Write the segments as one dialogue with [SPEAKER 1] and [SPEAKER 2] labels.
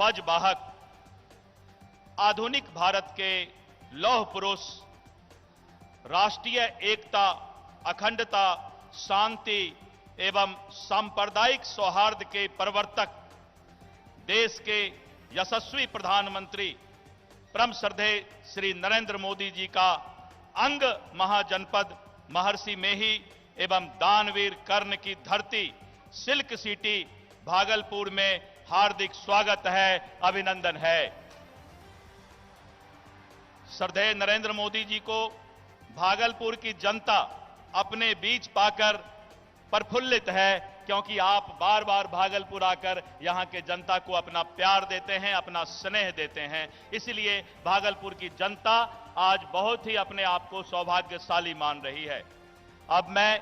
[SPEAKER 1] ध्वजवाहक, आधुनिक भारत के लौह पुरुष, राष्ट्रीय एकता, अखंडता, शांति एवं सांप्रदायिक सौहार्द के प्रवर्तक, देश के यशस्वी प्रधानमंत्री परम श्रद्धेय श्री नरेंद्र मोदी जी का अंग महाजनपद महर्षि मेही एवं दानवीर कर्ण की धरती सिल्क सिटी भागलपुर में हार्दिक स्वागत है, अभिनंदन है। श्रद्धेय नरेंद्र मोदी जी को भागलपुर की जनता अपने बीच पाकर प्रफुल्लित है, क्योंकि आप बार बार भागलपुर आकर यहां के जनता को अपना प्यार देते हैं, अपना स्नेह देते हैं। इसलिए भागलपुर की जनता आज बहुत ही अपने आप को सौभाग्यशाली मान रही है। अब मैं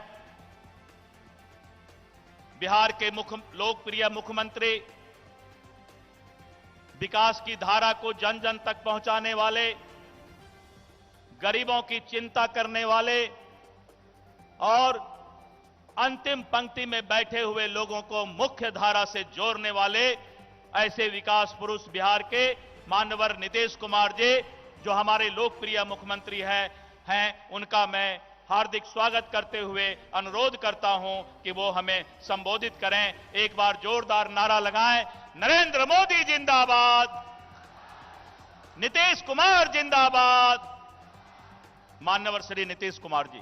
[SPEAKER 1] बिहार के लोकप्रिय मुख्यमंत्री, विकास की धारा को जन जन तक पहुंचाने वाले, गरीबों की चिंता करने वाले और अंतिम पंक्ति में बैठे हुए लोगों को मुख्य धारा से जोड़ने वाले ऐसे विकास पुरुष बिहार के माननीय नीतीश कुमार जी, जो हमारे लोकप्रिय मुख्यमंत्री हैं, उनका मैं हार्दिक स्वागत करते हुए अनुरोध करता हूं कि वो हमें संबोधित करें। एक बार जोरदार नारा लगाएं, नरेंद्र मोदी जिंदाबाद, नीतीश कुमार जिंदाबाद। माननीय श्री नीतीश कुमार जी।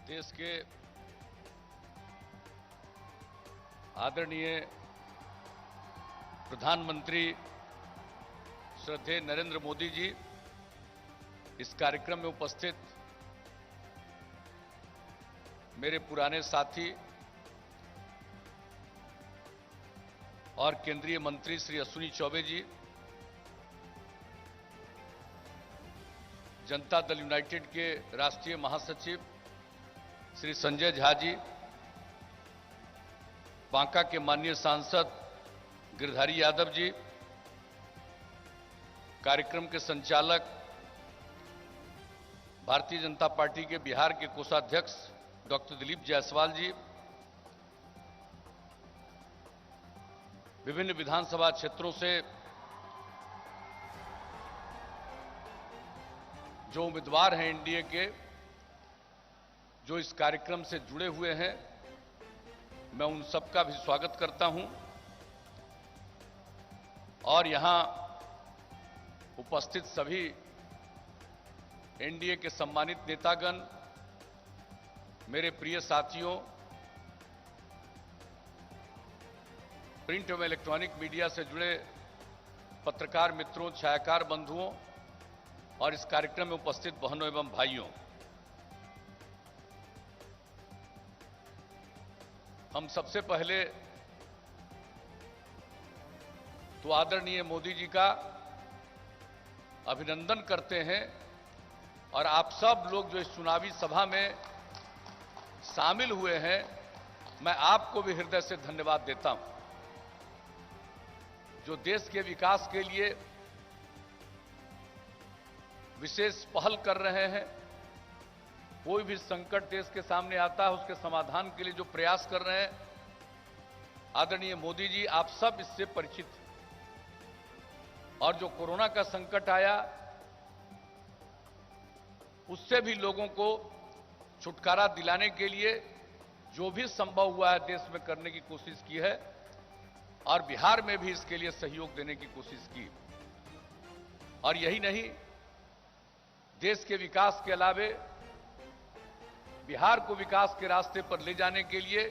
[SPEAKER 2] देश के आदरणीय प्रधानमंत्री श्रद्धेय नरेंद्र मोदी जी, इस कार्यक्रम में उपस्थित मेरे पुराने साथी और केंद्रीय मंत्री श्री अश्विनी चौबे जी, जनता दल यूनाइटेड के राष्ट्रीय महासचिव श्री संजय झा जी, बांका के माननीय सांसद गिरधारी यादव जी, कार्यक्रम के संचालक भारतीय जनता पार्टी के बिहार के कोषाध्यक्ष डॉक्टर दिलीप जायसवाल जी, विभिन्न विधानसभा क्षेत्रों से जो उम्मीदवार हैं एनडीए के, जो इस कार्यक्रम से जुड़े हुए हैं, मैं उन सबका भी स्वागत करता हूं। और यहां उपस्थित सभी एनडीए के सम्मानित नेतागण, मेरे प्रिय साथियों, प्रिंट एवं इलेक्ट्रॉनिक मीडिया से जुड़े पत्रकार मित्रों, छायाकार बंधुओं और इस कार्यक्रम में उपस्थित बहनों एवं भाइयों, हम सबसे पहले तो आदरणीय मोदी जी का अभिनंदन करते हैं और आप सब लोग जो इस चुनावी सभा में शामिल हुए हैं, मैं आपको भी हृदय से धन्यवाद देता हूं। जो देश के विकास के लिए विशेष पहल कर रहे हैं, कोई भी संकट देश के सामने आता है उसके समाधान के लिए जो प्रयास कर रहे हैं, आदरणीय मोदी जी आप सब इससे परिचित हैं। और जो कोरोना का संकट आया, उससे भी लोगों को छुटकारा दिलाने के लिए जो भी संभव हुआ है देश में करने की कोशिश की है और बिहार में भी इसके लिए सहयोग देने की कोशिश की। और यही नहीं, देश के विकास के अलावे बिहार को विकास के रास्ते पर ले जाने के लिए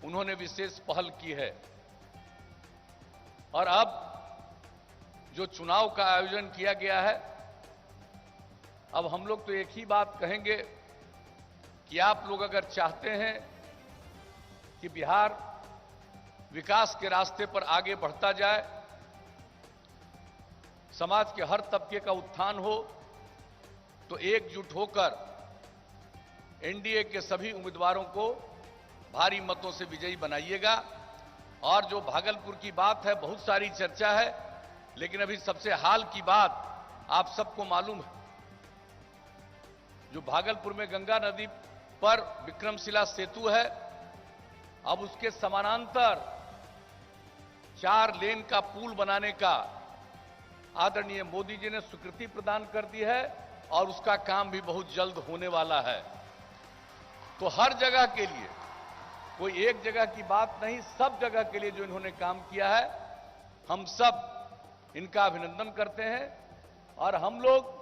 [SPEAKER 2] उन्होंने विशेष पहल की है। और अब जो चुनाव का आयोजन किया गया है, अब हम लोग तो एक ही बात कहेंगे कि आप लोग अगर चाहते हैं कि बिहार विकास के रास्ते पर आगे बढ़ता जाए, समाज के हर तबके का उत्थान हो, तो एकजुट होकर एनडीए के सभी उम्मीदवारों को भारी मतों से विजयी बनाइएगा। और जो भागलपुर की बात है, बहुत सारी चर्चा है, लेकिन अभी सबसे हाल की बात आप सबको मालूम है, जो भागलपुर में गंगा नदी पर विक्रमशिला सेतु है, अब उसके समानांतर 4 लेन का पुल बनाने का आदरणीय मोदी जी ने स्वीकृति प्रदान कर दी है और उसका काम भी बहुत जल्द होने वाला है। तो हर जगह के लिए, कोई एक जगह की बात नहीं, सब जगह के लिए जो इन्होंने काम किया है, हम सब इनका अभिनंदन करते हैं। और हम लोग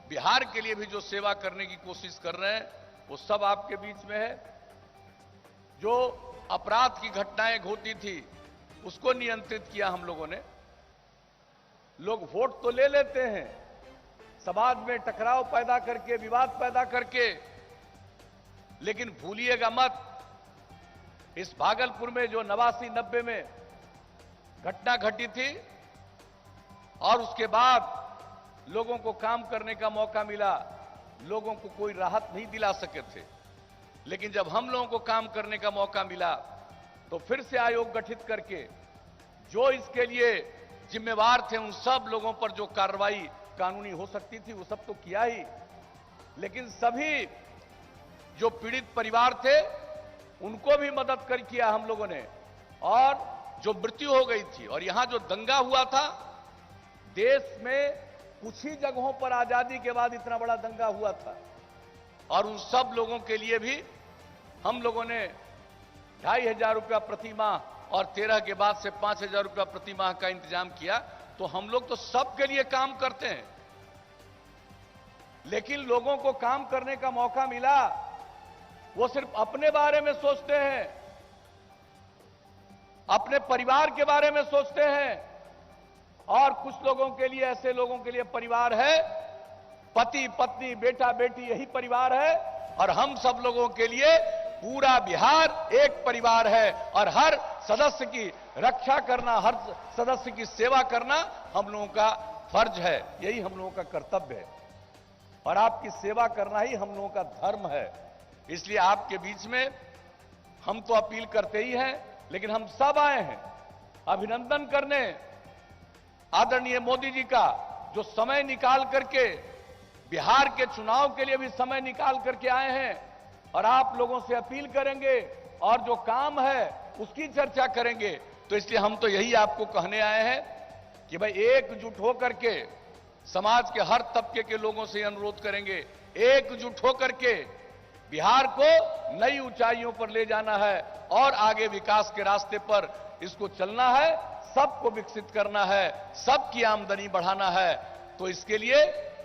[SPEAKER 2] बिहार के लिए भी जो सेवा करने की कोशिश कर रहे हैं, वो सब आपके बीच में है। जो अपराध की घटनाएं होती थी, उसको नियंत्रित किया हम लोगों ने। लोग वोट तो ले लेते हैं, समाज में टकराव पैदा करके, विवाद पैदा करके, लेकिन भूलिएगा मत, इस भागलपुर में जो 89-90 में घटना घटी थी और उसके बाद लोगों को काम करने का मौका मिला, लोगों को कोई राहत नहीं दिला सके थे, लेकिन जब हम लोगों को काम करने का मौका मिला तो फिर से आयोग गठित करके जो इसके लिए जिम्मेवार थे, उन सब लोगों पर जो कार्रवाई कानूनी हो सकती थी वो सब तो किया ही, लेकिन सभी जो पीड़ित परिवार थे उनको भी मदद कर किया हम लोगों ने। और जो मृत्यु हो गई थी, और यहां जो दंगा हुआ था, देश में कुछ ही जगहों पर आजादी के बाद इतना बड़ा दंगा हुआ था, और उन सब लोगों के लिए भी हम लोगों ने 2,500 रुपया प्रति माह और 13 के बाद से 5,000 रुपया प्रति माह का इंतजाम किया। तो हम लोग तो सबके लिए काम करते हैं, लेकिन लोगों को काम करने का मौका मिला, वो सिर्फ अपने बारे में सोचते हैं, अपने परिवार के बारे में सोचते हैं। और कुछ लोगों के लिए, ऐसे लोगों के लिए परिवार है, पति पत्नी बेटा बेटी, यही परिवार है। और हम सब लोगों के लिए पूरा बिहार एक परिवार है, और हर सदस्य की रक्षा करना, हर सदस्य की सेवा करना हम लोगों का फर्ज है, यही हम लोगों का कर्तव्य है, और आपकी सेवा करना ही हम लोगों का धर्म है। इसलिए आपके बीच में हम तो अपील करते ही हैं, लेकिन हम सब आए हैं अभिनंदन करने आदरणीय मोदी जी का, जो समय निकाल करके बिहार के चुनाव के लिए भी समय निकाल करके आए हैं, और आप लोगों से अपील करेंगे और जो काम है उसकी चर्चा करेंगे। तो इसलिए हम तो यही आपको कहने आए हैं कि भाई एकजुट होकर के समाज के हर तबके के लोगों से अनुरोध करेंगे, एकजुट होकर के बिहार को नई ऊंचाइयों पर ले जाना है और आगे विकास के रास्ते पर इसको चलना है, सबको विकसित करना है, सबकी आमदनी बढ़ाना है। तो इसके लिए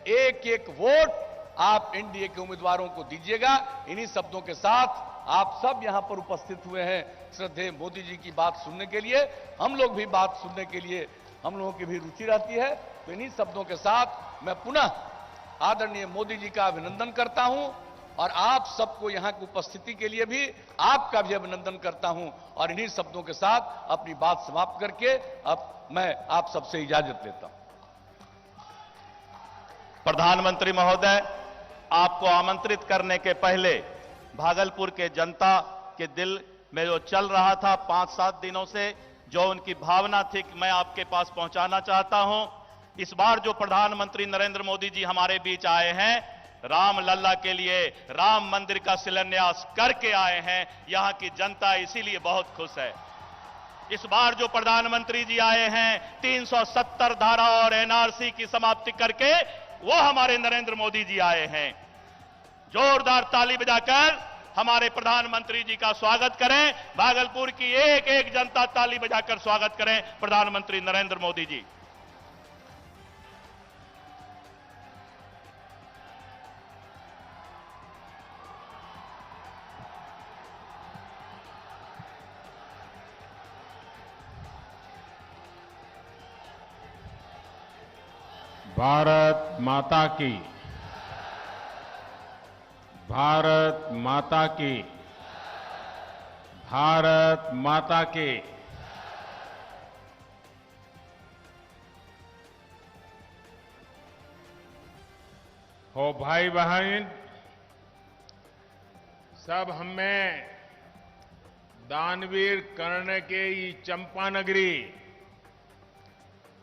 [SPEAKER 2] एक एक वोट आप एनडीए के उम्मीदवारों को दीजिएगा। इन्हीं शब्दों के साथ आप सब यहां पर उपस्थित हुए हैं श्रद्धेय मोदी जी की बात सुनने के लिए, हम लोग भी बात सुनने के लिए हम लोगों की भी रुचि रहती है। तो इन्हीं शब्दों के साथ मैं पुनः आदरणीय मोदी जी का अभिनंदन करता हूं, और आप सबको यहां की उपस्थिति के लिए भी आपका भी अभिनंदन करता हूं, और इन्हीं शब्दों के साथ अपनी बात समाप्त करके अब मैं आप सबसे इजाजत लेता हूं।
[SPEAKER 1] प्रधानमंत्री महोदय, आपको आमंत्रित करने के पहले भागलपुर के जनता के दिल में जो चल रहा था 5-7 दिनों से, जो उनकी भावना थी, मैं आपके पास पहुंचाना चाहता हूं। इस बार जो प्रधानमंत्री नरेंद्र मोदी जी हमारे बीच आए हैं, राम लल्ला के लिए राम मंदिर का शिलान्यास करके आए हैं। यहां की जनता इसीलिए बहुत खुश है। इस बार जो प्रधानमंत्री जी आए हैं, 370 धारा और एनआरसी की समाप्ति करके, वो हमारे नरेंद्र मोदी जी आए हैं। जोरदार ताली बजाकर हमारे प्रधानमंत्री जी का स्वागत करें। भागलपुर की एक एक जनता ताली बजाकर स्वागत करें प्रधानमंत्री नरेंद्र मोदी जी।
[SPEAKER 3] भारत माता की, भारत माता की, भारत माता की। हो भाई बहन, सब हमें दानवीर कर्ण के ये चंपा नगरी,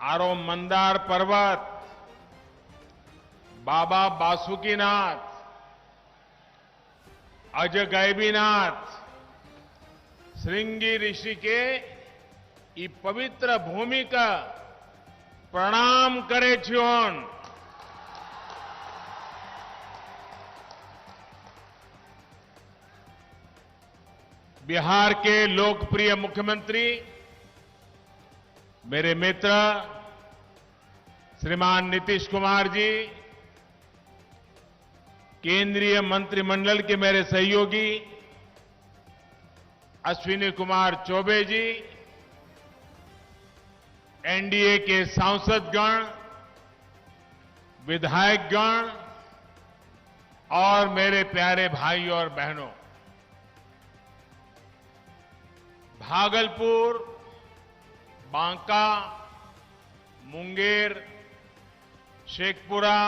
[SPEAKER 3] आरो मंदार पर्वत, बाबा बासुकीनाथ, अजगैबीनाथ, श्रृंगी ऋषि के ई पवित्र भूमि का प्रणाम करे छियोन। बिहार के लोकप्रिय मुख्यमंत्री मेरे मित्र श्रीमान नीतीश कुमार जी, केंद्रीय मंत्रिमंडल के मेरे सहयोगी अश्विनी कुमार चौबे जी, एनडीए के सांसदगण, विधायकगण और मेरे प्यारे भाई और बहनों, भागलपुर, बांका, मुंगेर, शेखपुरा,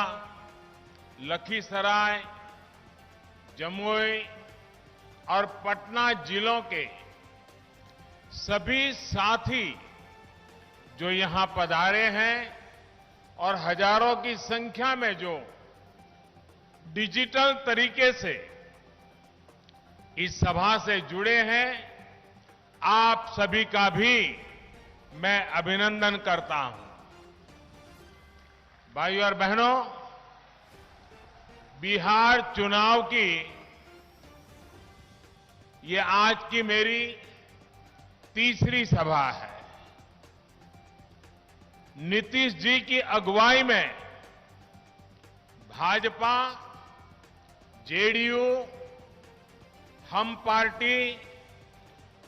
[SPEAKER 3] लखीसराय, जमुई और पटना जिलों के सभी साथी जो यहां पधारे हैं और हजारों की संख्या में जो डिजिटल तरीके से इस सभा से जुड़े हैं, आप सभी का भी मैं अभिनंदन करता हूं। भाइयों और बहनों, बिहार चुनाव की ये आज की मेरी तीसरी सभा है। नीतीश जी की अगुवाई में भाजपा, जेडीयू, हम पार्टी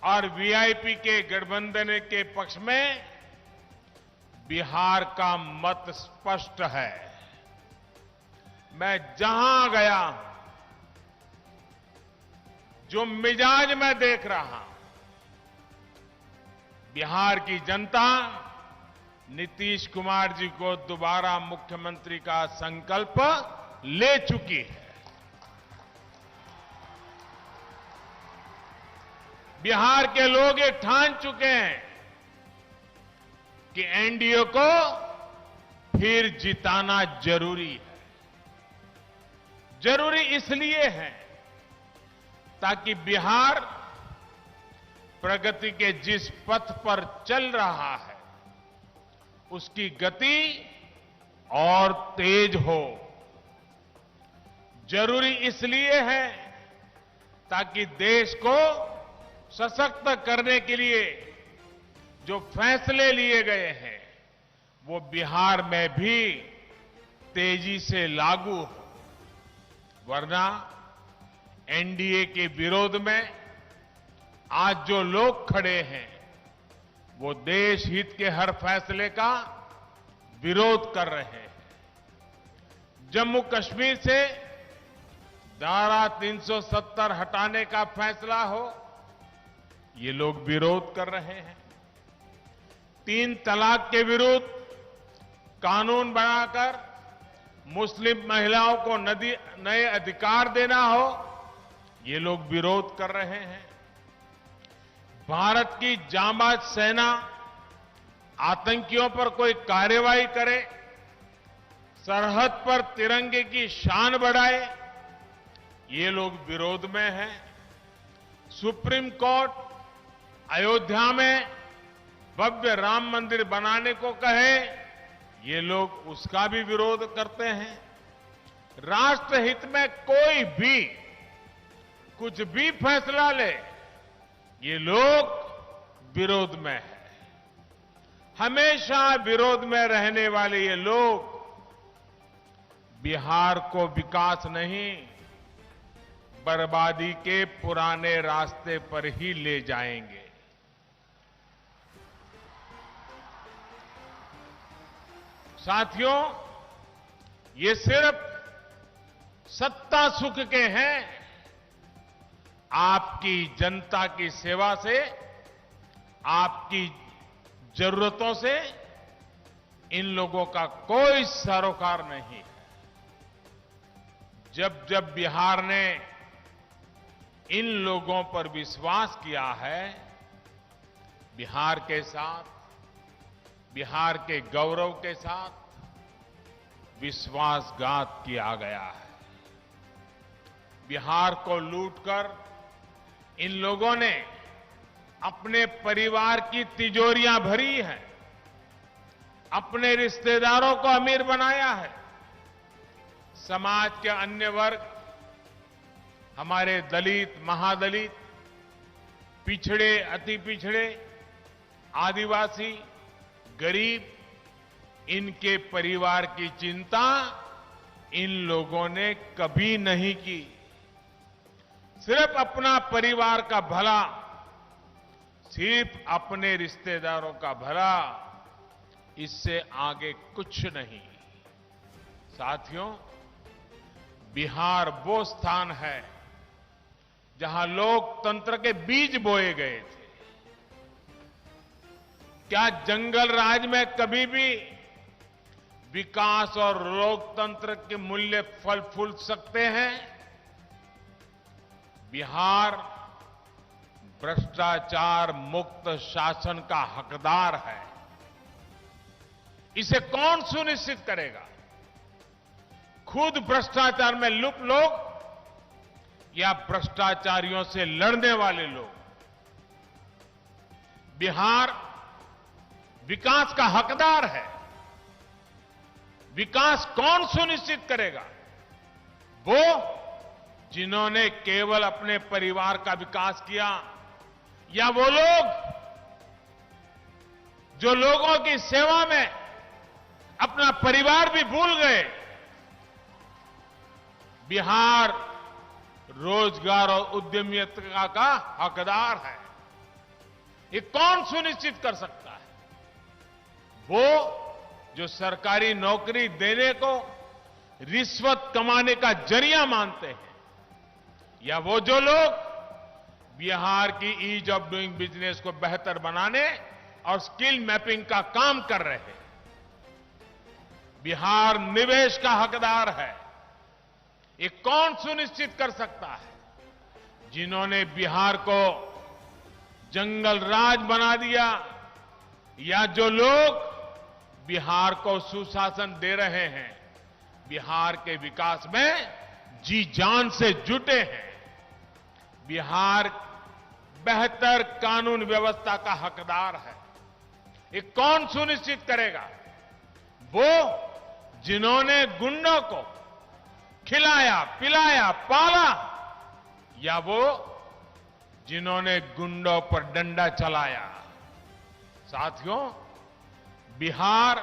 [SPEAKER 3] और वीआईपी के गठबंधन के पक्ष में बिहार का मत स्पष्ट है। मैं जहां गया हूं, जो मिजाज मैं देख रहा हूं, बिहार की जनता नीतीश कुमार जी को दोबारा मुख्यमंत्री का संकल्प ले चुकी है। बिहार के लोग ये ठान चुके हैं कि एनडीए को फिर जिताना जरूरी है। जरूरी इसलिए है ताकि बिहार प्रगति के जिस पथ पर चल रहा है उसकी गति और तेज हो। जरूरी इसलिए है ताकि देश को सशक्त करने के लिए जो फैसले लिए गए हैं वो बिहार में भी तेजी से लागू हो, वरना एनडीए के विरोध में आज जो लोग खड़े हैं वो देश हित के हर फैसले का विरोध कर रहे हैं। जम्मू कश्मीर से धारा 370 हटाने का फैसला हो, ये लोग विरोध कर रहे हैं। 3 तलाक के विरुद्ध कानून बनाकर मुस्लिम महिलाओं को नए अधिकार देना हो, ये लोग विरोध कर रहे हैं। भारत की जांबाज सेना आतंकियों पर कोई कार्रवाई करे, सरहद पर तिरंगे की शान बढ़ाए, ये लोग विरोध में हैं। सुप्रीम कोर्ट अयोध्या में भव्य राम मंदिर बनाने को कहे, ये लोग उसका भी विरोध करते हैं। राष्ट्रहित में कोई भी कुछ भी फैसला ले, ये लोग विरोध में है। हमेशा विरोध में रहने वाले ये लोग बिहार को विकास नहीं, बर्बादी के पुराने रास्ते पर ही ले जाएंगे। साथियों, ये सिर्फ सत्ता सुख के हैं। आपकी जनता की सेवा से, आपकी जरूरतों से इन लोगों का कोई सरोकार नहीं है। जब जब बिहार ने इन लोगों पर विश्वास किया है, बिहार के साथ, बिहार के गौरव के साथ विश्वासघात किया गया है। बिहार को लूटकर इन लोगों ने अपने परिवार की तिजोरियां भरी हैं, अपने रिश्तेदारों को अमीर बनाया है। समाज के अन्य वर्ग, हमारे दलित, महादलित, पिछड़े, अति पिछड़े, आदिवासी, गरीब, इनके परिवार की चिंता इन लोगों ने कभी नहीं की। सिर्फ अपना परिवार का भला, सिर्फ अपने रिश्तेदारों का भला, इससे आगे कुछ नहीं। साथियों, बिहार वो स्थान है जहां लोकतंत्र के बीज बोए गए थे। क्या जंगल राज में कभी भी विकास और लोकतंत्र के मूल्य फल फूल सकते हैं? बिहार भ्रष्टाचार मुक्त शासन का हकदार है। इसे कौन सुनिश्चित करेगा? खुद भ्रष्टाचार में लुप्त लोग या भ्रष्टाचारियों से लड़ने वाले लोग? बिहार विकास का हकदार है। विकास कौन सुनिश्चित करेगा? वो जिन्होंने केवल अपने परिवार का विकास किया, या वो लोग जो लोगों की सेवा में अपना परिवार भी भूल गए? बिहार रोजगार और उद्यमिता का हकदार है। ये कौन सुनिश्चित कर सकता है? वो जो सरकारी नौकरी देने को रिश्वत कमाने का जरिया मानते हैं, या वो जो लोग बिहार की ईज ऑफ डूइंग बिजनेस को बेहतर बनाने और स्किल मैपिंग का काम कर रहे हैं। बिहार निवेश का हकदार है। ये कौन सुनिश्चित कर सकता है? जिन्होंने बिहार को जंगल राज बना दिया, या जो लोग बिहार को सुशासन दे रहे हैं, बिहार के विकास में जी जान से जुटे हैं। बिहार बेहतर कानून व्यवस्था का हकदार है। ये कौन सुनिश्चित करेगा? वो जिन्होंने गुंडों को खिलाया, पिलाया, पाला, या वो जिन्होंने गुंडों पर डंडा चलाया? साथियों, बिहार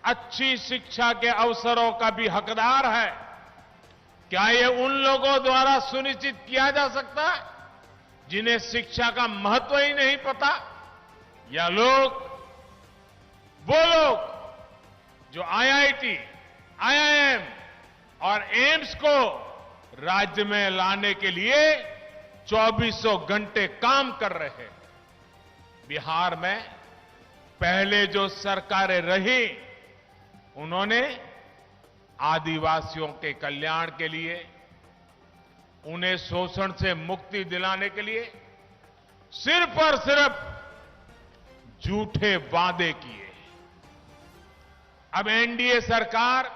[SPEAKER 3] अच्छी शिक्षा के अवसरों का भी हकदार है। क्या ये उन लोगों द्वारा सुनिश्चित किया जा सकता है जिन्हें शिक्षा का महत्व ही नहीं पता? या वो लोग जो आईआईटी, आईआईएम और एम्स को राज्य में लाने के लिए 2400 घंटे काम कर रहे हैं? बिहार में पहले जो सरकारें रही, उन्होंने आदिवासियों के कल्याण के लिए, उन्हें शोषण से मुक्ति दिलाने के लिए सिर्फ और सिर्फ झूठे वादे किए। अब एनडीए सरकार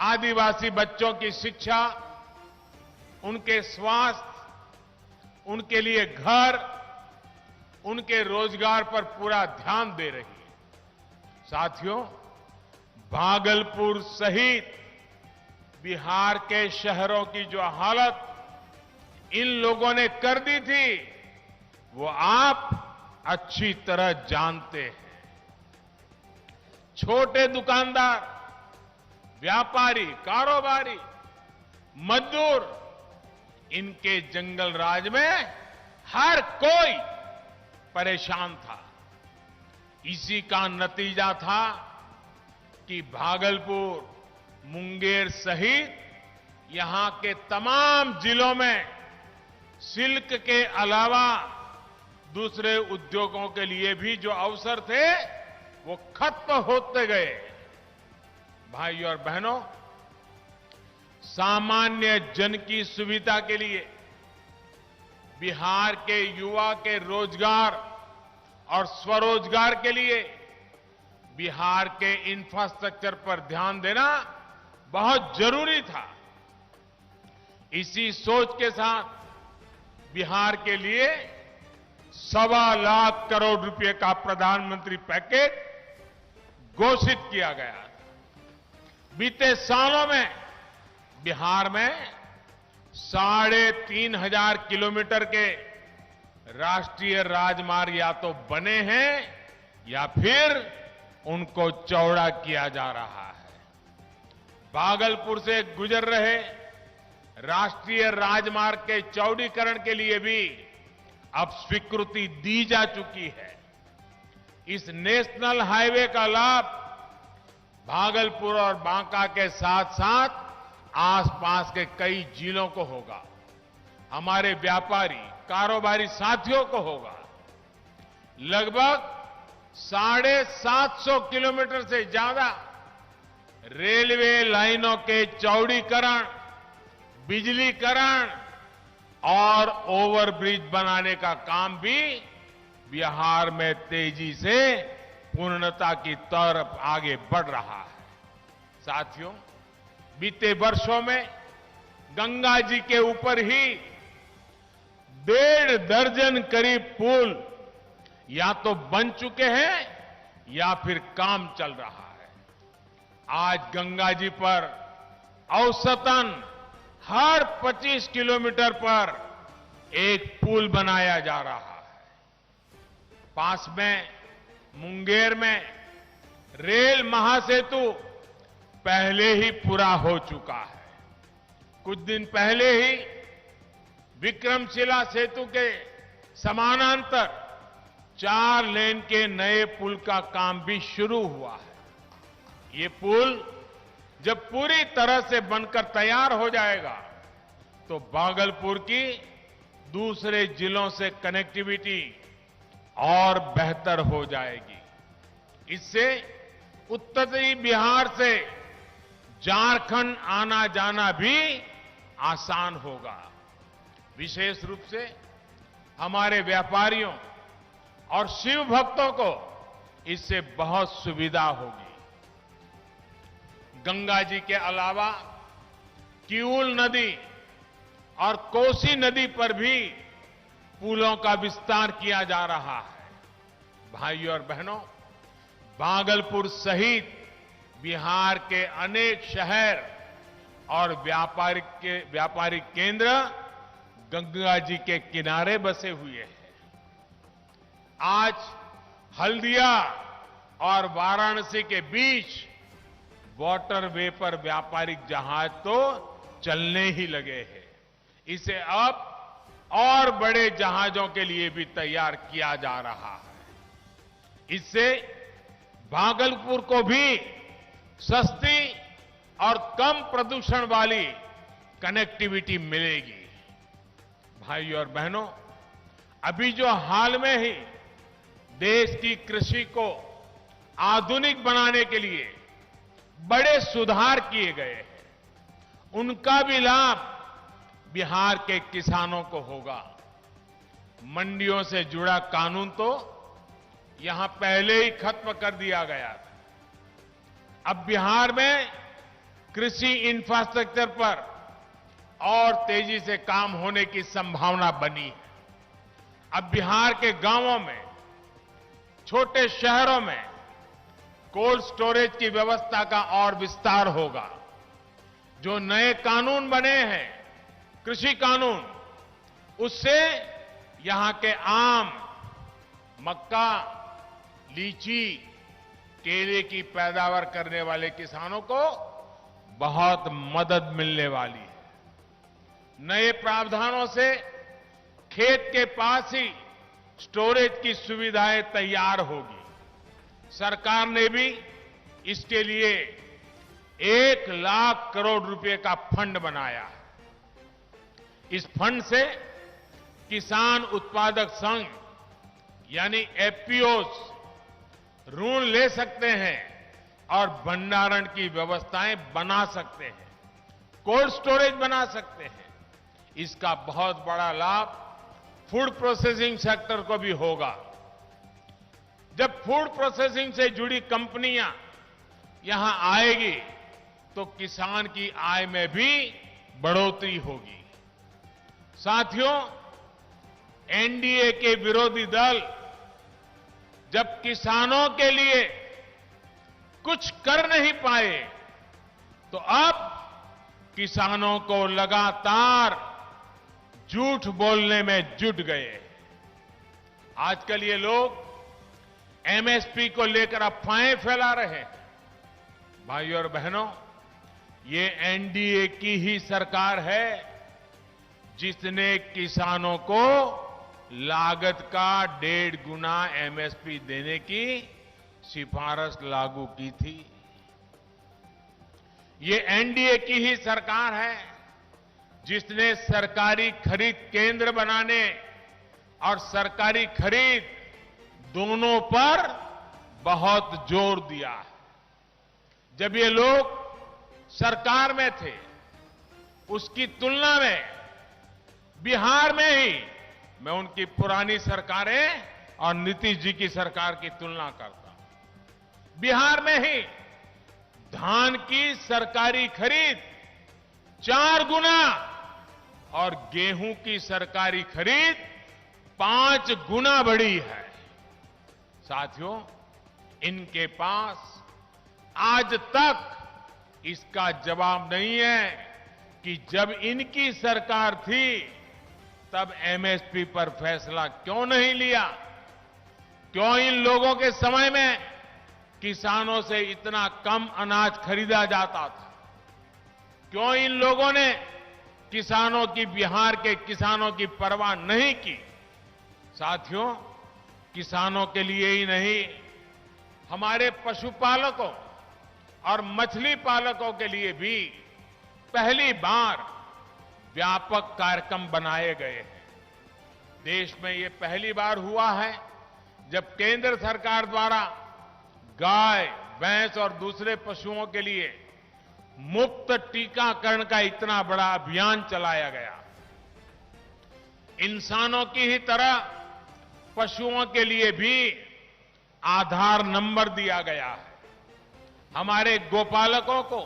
[SPEAKER 3] आदिवासी बच्चों की शिक्षा, उनके स्वास्थ्य, उनके लिए घर, उनके रोजगार पर पूरा ध्यान दे रही है। साथियों, भागलपुर सहित बिहार के शहरों की जो हालत इन लोगों ने कर दी थी, वो आप अच्छी तरह जानते हैं। छोटे दुकानदार, व्यापारी, कारोबारी, मजदूर, इनके जंगल राज में हर कोई परेशान था। इसी का नतीजा था कि भागलपुर, मुंगेर सहित यहां के तमाम जिलों में सिल्क के अलावा दूसरे उद्योगों के लिए भी जो अवसर थे, वो खत्म होते गए। भाइयों और बहनों, सामान्य जन की सुविधा के लिए बिहार के युवा के रोजगार और स्वरोजगार के लिए बिहार के इंफ्रास्ट्रक्चर पर ध्यान देना बहुत जरूरी था। इसी सोच के साथ बिहार के लिए 1.25 लाख करोड़ रुपए का प्रधानमंत्री पैकेज घोषित किया गया। बीते सालों में बिहार में 3,500 किलोमीटर के राष्ट्रीय राजमार्ग या तो बने हैं या फिर उनको चौड़ा किया जा रहा है। भागलपुर से गुजर रहे राष्ट्रीय राजमार्ग के चौड़ीकरण के लिए भी अब स्वीकृति दी जा चुकी है। इस नेशनल हाईवे का लाभ भागलपुर और बांका के साथ साथ आसपास के कई जिलों को होगा, हमारे व्यापारी कारोबारी साथियों को होगा। लगभग 750 किलोमीटर से ज्यादा रेलवे लाइनों के चौड़ीकरण, बिजलीकरण और ओवरब्रिज बनाने का काम भी बिहार में तेजी से पूर्णता की तरफ आगे बढ़ रहा है। साथियों, बीते वर्षों में गंगा जी के ऊपर ही 1.5 दर्जन करीब पुल या तो बन चुके हैं या फिर काम चल रहा है। आज गंगा जी पर औसतन हर 25 किलोमीटर पर एक पुल बनाया जा रहा है। पास में मुंगेर में रेल महासेतु पहले ही पूरा हो चुका है। कुछ दिन पहले ही विक्रमशिला सेतु के समानांतर 4 लेन के नए पुल का काम भी शुरू हुआ है। ये पुल जब पूरी तरह से बनकर तैयार हो जाएगा तो भागलपुर की दूसरे जिलों से कनेक्टिविटी और बेहतर हो जाएगी। इससे उत्तरी बिहार से झारखंड आना जाना भी आसान होगा। विशेष रूप से हमारे व्यापारियों और शिव भक्तों को इससे बहुत सुविधा होगी। गंगा जी के अलावा किऊल नदी और कोसी नदी पर भी पुलों का विस्तार किया जा रहा है। भाइयों और बहनों, भागलपुर सहित बिहार के अनेक शहर और व्यापारिक केंद्र गंगा जी के किनारे बसे हुए हैं। आज हल्दिया और वाराणसी के बीच वाटरवे पर व्यापारिक जहाज तो चलने ही लगे हैं। इसे अब और बड़े जहाजों के लिए भी तैयार किया जा रहा है। इससे भागलपुर को भी सस्ती और कम प्रदूषण वाली कनेक्टिविटी मिलेगी। भाइयों और बहनों, अभी जो हाल में ही देश की कृषि को आधुनिक बनाने के लिए बड़े सुधार किए गए हैं, उनका भी लाभ बिहार के किसानों को होगा। मंडियों से जुड़ा कानून तो यहां पहले ही खत्म कर दिया गया था। अब बिहार में कृषि इंफ्रास्ट्रक्चर पर और तेजी से काम होने की संभावना बनी है। अब बिहार के गांवों में, छोटे शहरों में कोल्ड स्टोरेज की व्यवस्था का और विस्तार होगा। जो नए कानून बने हैं, कृषि कानून, उससे यहां के आम, मक्का, लीची, केले की पैदावार करने वाले किसानों को बहुत मदद मिलने वाली है। नए प्रावधानों से खेत के पास ही स्टोरेज की सुविधाएं तैयार होगी। सरकार ने भी इसके लिए 1 लाख करोड़ रुपए का फंड बनाया है। इस फंड से किसान उत्पादक संघ यानी एफपीओस ऋण ले सकते हैं और भंडारण की व्यवस्थाएं बना सकते हैं, कोल्ड स्टोरेज बना सकते हैं। इसका बहुत बड़ा लाभ फूड प्रोसेसिंग सेक्टर को भी होगा। जब फूड प्रोसेसिंग से जुड़ी कंपनियां यहां आएगी तो किसान की आय में भी बढ़ोतरी होगी। साथियों, एनडीए के विरोधी दल जब किसानों के लिए कुछ कर नहीं पाए तो अब किसानों को लगातार झूठ बोलने में जुट गए। आजकल ये लोग एमएसपी को लेकर अफवाहें फैला रहे हैं। भाइयों और बहनों, ये एनडीए की ही सरकार है जिसने किसानों को लागत का 1.5 गुना एमएसपी देने की सिफारिश लागू की थी। ये एनडीए की ही सरकार है जिसने सरकारी खरीद केंद्र बनाने और सरकारी खरीद दोनों पर बहुत जोर दिया है। जब ये लोग सरकार में थे, उसकी तुलना में बिहार में ही मैं उनकी पुरानी सरकारें और नीतीश जी की सरकार की तुलना करता हूं। बिहार में ही धान की सरकारी खरीद 4 गुना और गेहूं की सरकारी खरीद 5 गुना बढ़ी है। साथियों, इनके पास आज तक इसका जवाब नहीं है कि जब इनकी सरकार थी तब एमएसपी पर फैसला क्यों नहीं लिया, क्यों इन लोगों के समय में किसानों से इतना कम अनाज खरीदा जाता था, क्यों इन लोगों ने किसानों की, बिहार के किसानों की परवाह नहीं की। साथियों, किसानों के लिए ही नहीं, हमारे पशुपालकों और मछली पालकों के लिए भी पहली बार व्यापक कार्यक्रम बनाए गए हैं। देश में ये पहली बार हुआ है जब केंद्र सरकार द्वारा गाय, भैंस और दूसरे पशुओं के लिए मुफ्त टीकाकरण का इतना बड़ा अभियान चलाया गया। इंसानों की ही तरह पशुओं के लिए भी आधार नंबर दिया गया है। हमारे गोपालकों को,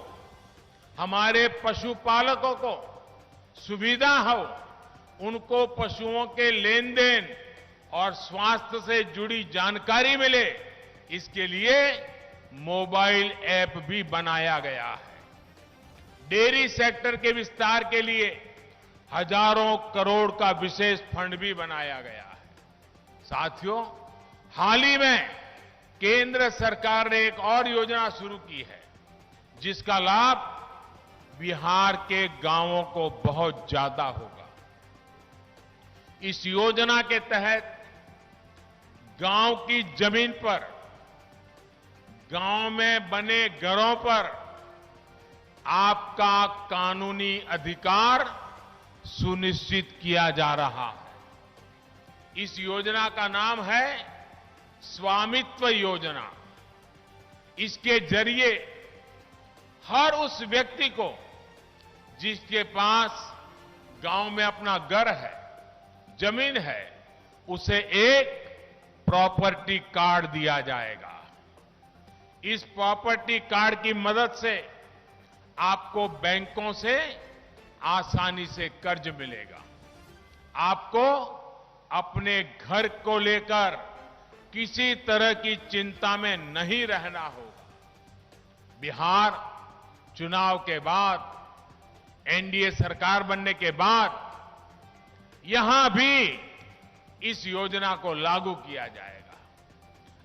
[SPEAKER 3] हमारे पशुपालकों को सुविधा हो, उनको पशुओं के लेन देन और स्वास्थ्य से जुड़ी जानकारी मिले, इसके लिए मोबाइल ऐप भी बनाया गया है। डेयरी सेक्टर के विस्तार के लिए हजारों करोड़ का विशेष फंड भी बनाया गया है। साथियों, हाल ही में केंद्र सरकार ने एक और योजना शुरू की है जिसका लाभ बिहार के गांवों को बहुत ज्यादा होगा। इस योजना के तहत गांव की जमीन पर, गांव में बने घरों पर आपका कानूनी अधिकार सुनिश्चित किया जा रहा है। इस योजना का नाम है स्वामित्व योजना। इसके जरिए हर उस व्यक्ति को जिसके पास गांव में अपना घर है, जमीन है, उसे एक प्रॉपर्टी कार्ड दिया जाएगा। इस प्रॉपर्टी कार्ड की मदद से आपको बैंकों से आसानी से कर्ज मिलेगा। आपको अपने घर को लेकर किसी तरह की चिंता में नहीं रहना होगा। बिहार चुनाव के बाद, एनडीए सरकार बनने के बाद यहां भी इस योजना को लागू किया जाएगा।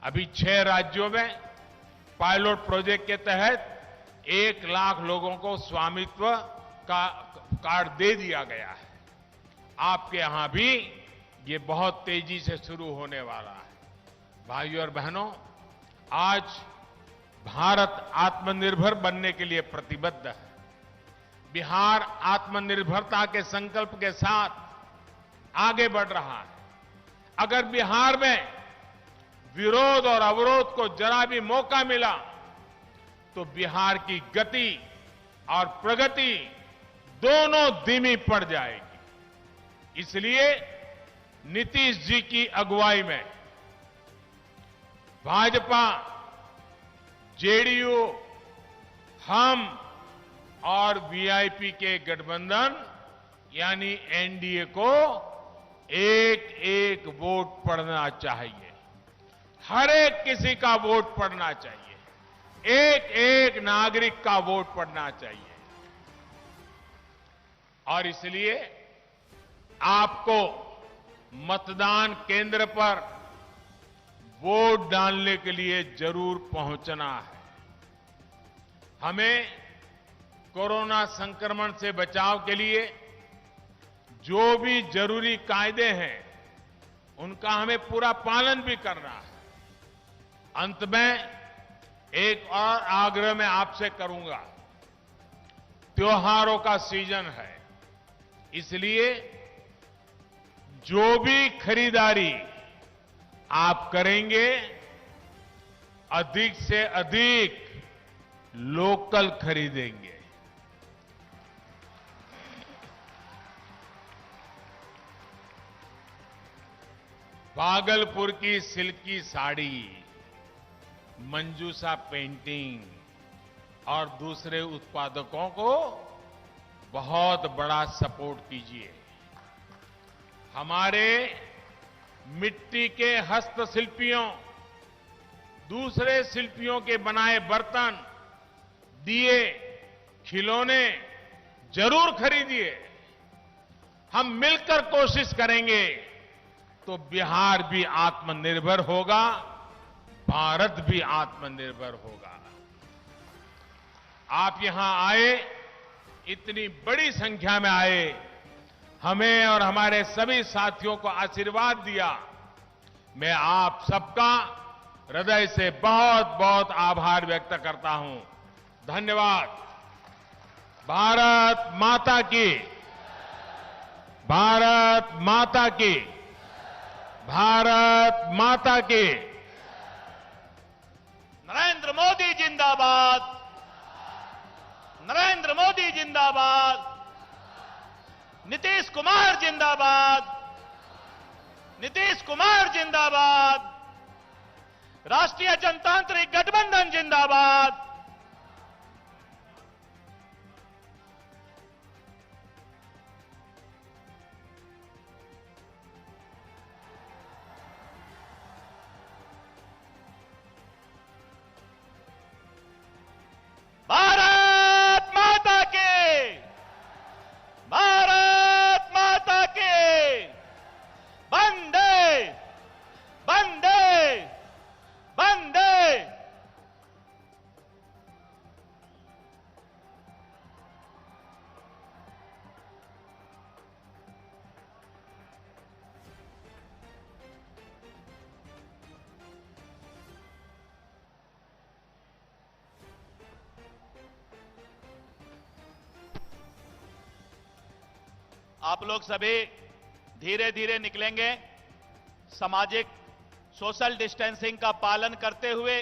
[SPEAKER 3] अभी 6 राज्यों में पायलट प्रोजेक्ट के तहत 1 लाख लोगों को स्वामित्व का कार्ड दे दिया गया है। आपके यहां भी ये बहुत तेजी से शुरू होने वाला है। भाइयों और बहनों, आज भारत आत्मनिर्भर बनने के लिए प्रतिबद्ध है। बिहार आत्मनिर्भरता के संकल्प के साथ आगे बढ़ रहा है। अगर बिहार में विरोध और अवरोध को जरा भी मौका मिला तो बिहार की गति और प्रगति दोनों धीमी पड़ जाएगी। इसलिए नीतीश जी की अगुवाई में भाजपा, जेडीयू, हम और वीआईपी के गठबंधन यानी एनडीए को एक एक वोट पड़ना चाहिए। हर एक किसी का वोट पड़ना चाहिए। एक एक नागरिक का वोट पड़ना चाहिए। और इसलिए आपको मतदान केंद्र पर वोट डालने के लिए जरूर पहुंचना है। हमें कोरोना संक्रमण से बचाव के लिए जो भी जरूरी कायदे हैं उनका हमें पूरा पालन भी करना है। अंत में एक और आग्रह मैं आपसे करूंगा। त्योहारों का सीजन है, इसलिए जो भी खरीदारी आप करेंगे अधिक से अधिक लोकल खरीदेंगे। भागलपुर की सिल्की साड़ी, मंजूषा पेंटिंग और दूसरे उत्पादकों को बहुत बड़ा सपोर्ट कीजिए। हमारे मिट्टी के हस्तशिल्पियों, दूसरे शिल्पियों के बनाए बर्तन, दिए, खिलौने जरूर खरीदिए। हम मिलकर कोशिश करेंगे तो बिहार भी आत्मनिर्भर होगा, भारत भी आत्मनिर्भर होगा। आप यहां आए, इतनी बड़ी संख्या में आए, हमें और हमारे सभी साथियों को आशीर्वाद दिया। मैं आप सबका हृदय से बहुत बहुत आभार व्यक्त करता हूं। धन्यवाद। भारत माता की, भारत माता की, भारत माता की।
[SPEAKER 1] नरेंद्र मोदी जिंदाबाद, नरेंद्र मोदी जिंदाबाद, नीतीश कुमार जिंदाबाद, नीतीश कुमार जिंदाबाद, राष्ट्रीय जनतांत्रिक गठबंधन जिंदाबाद। भारत माता के, भारत माता के, वंदे वंदे वंदे। आप लोग सभी धीरे धीरे निकलेंगे। सामाजिक सोशल डिस्टेंसिंग का पालन करते हुए